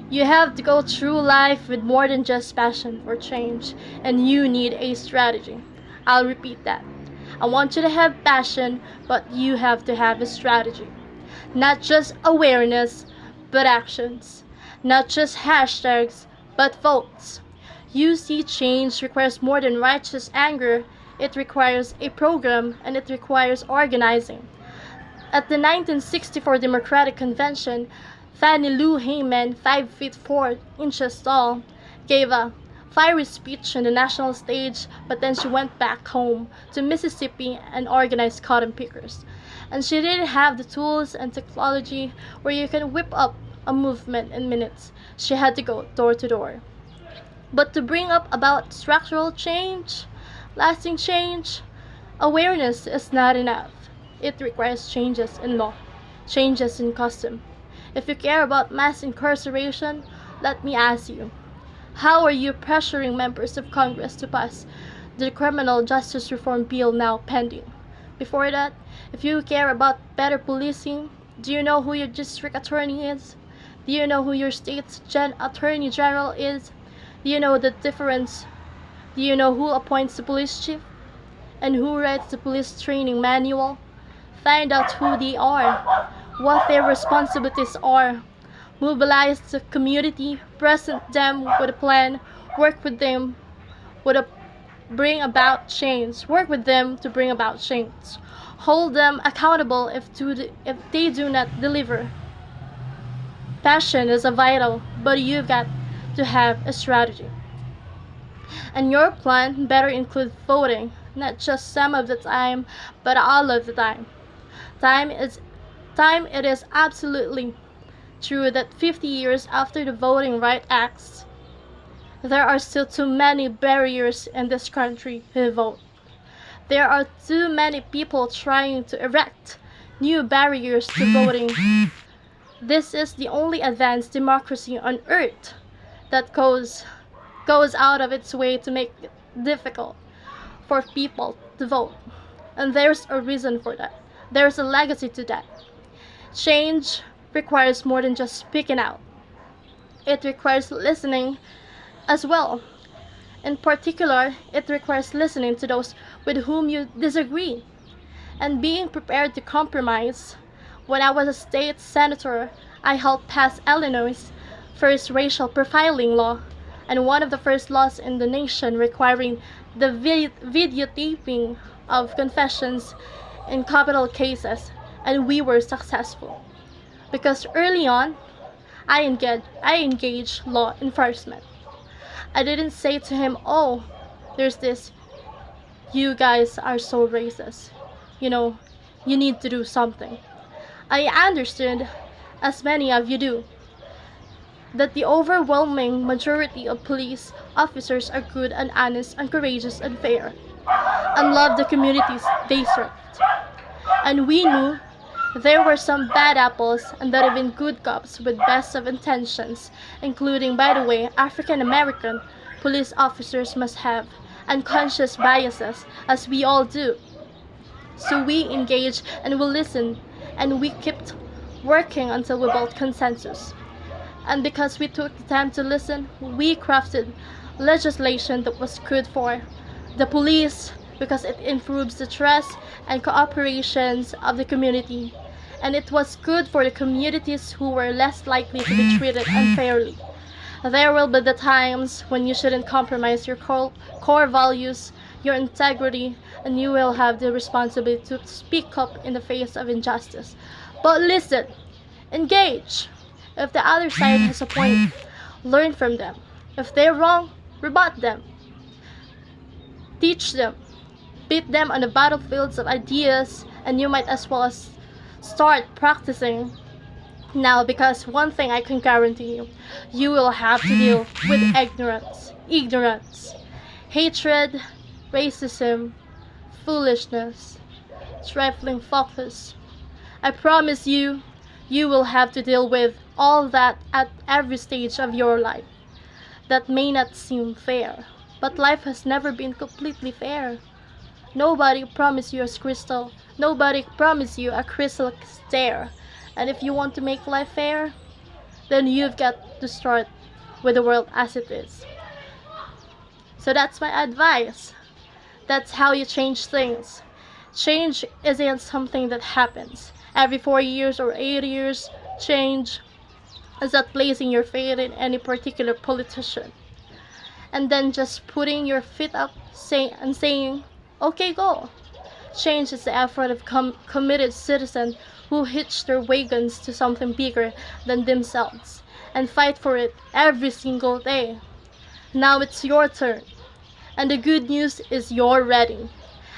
You have to go through life with more than just passion for change, and you need a strategy. I'll repeat that. I want you to have passion, but you have to have a strategy. Not just awareness, but actions. Not just hashtags, but votes. You see, change requires more than righteous anger. It requires a program and it requires organizing. At the 1964 Democratic Convention, Fannie Lou Hamer, 5 feet 4 inches tall, gave a fiery speech on the national stage, but then she went back home to Mississippi and organized cotton pickers. And she didn't have the tools and technology where you can whip up a movement in minutes. She had to go door to door. But to bring up about structural change, lasting change, awareness is not enough. It requires changes in law, changes in custom. If you care about mass incarceration, let me ask you, how are you pressuring members of Congress to pass the criminal justice reform bill now pending? Before that, if you care about better policing, do you know who your district attorney is? Do you know who your state's attorney general is? Do you know the difference? Do you know who appoints the police chief? And who writes the police training manual? Find out who they are, what their responsibilities are. Mobilize the community, present them with a plan, work with them with a bring about change. Work with them to bring about change. Hold them accountable if they do not deliver. Passion is a vital, but you got to have a strategy. And your plan better include voting, not just some of the time, but all of the time. Time is time it is absolutely true that 50 years after the Voting Rights Act, there are still too many barriers in this country to vote. There are too many people trying to erect new barriers to voting. This is the only advanced democracy on earth that goes out of its way to make it difficult for people to vote. And there's a reason for that. There's a legacy to that. Change requires more than just speaking out. It requires listening as well. In particular, it requires listening to those with whom you disagree and being prepared to compromise. When I was a state senator, I helped pass Illinois' first racial profiling law and one of the first laws in the nation requiring the videotaping of confessions in capital cases, and we were successful. Because early on, I engaged law enforcement. I didn't say to him, oh, there's this, you guys are so racist. You know, you need to do something. I understood, as many of you do, that the overwhelming majority of police officers are good and honest and courageous and fair and love the communities they serve. And we knew there were some bad apples and that even good cops with best of intentions, including, by the way, African American police officers must have unconscious biases, as we all do. So we engaged and we listened and we kept working until we built consensus. And because we took the time to listen, we crafted legislation that was good for the police because it improves the trust and cooperations of the community. And it was good for the communities who were less likely to be treated unfairly. There will be the times when you shouldn't compromise your core values, your integrity, and you will have the responsibility to speak up in the face of injustice. But listen, engage. If the other side has a point, learn from them. If they're wrong, rebut them. Teach them. Beat them on the battlefields of ideas, and you might as well start practicing now, because one thing I can guarantee you, you will have to deal with ignorance, hatred, racism, foolishness, trifling focus. I promise you, you will have to deal with all that at every stage of your life. That may not seem fair, but life has never been completely fair. Nobody promised you a crystal. Nobody promised you a crystal stair. And if you want to make life fair, then you've got to start with the world as it is. So that's my advice. That's how you change things. Change isn't something that happens every 4 years or 8 years. Change is not placing your faith in any particular politician and then just putting your feet up and saying, okay, go. Change is the effort of committed citizens who hitch their wagons to something bigger than themselves and fight for it every single day. Now it's your turn. And the good news is you're ready.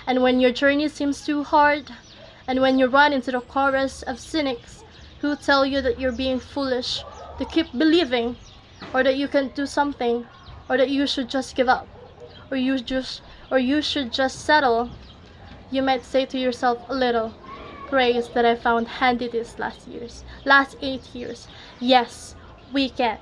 And when your journey seems too hard, and when you run into the chorus of cynics who tell you that you're being foolish to keep believing, or that you can't do something, or that you should just give up, or you should just settle, you might say to yourself a little, praise that I found handy these last 8 years. Yes, we can.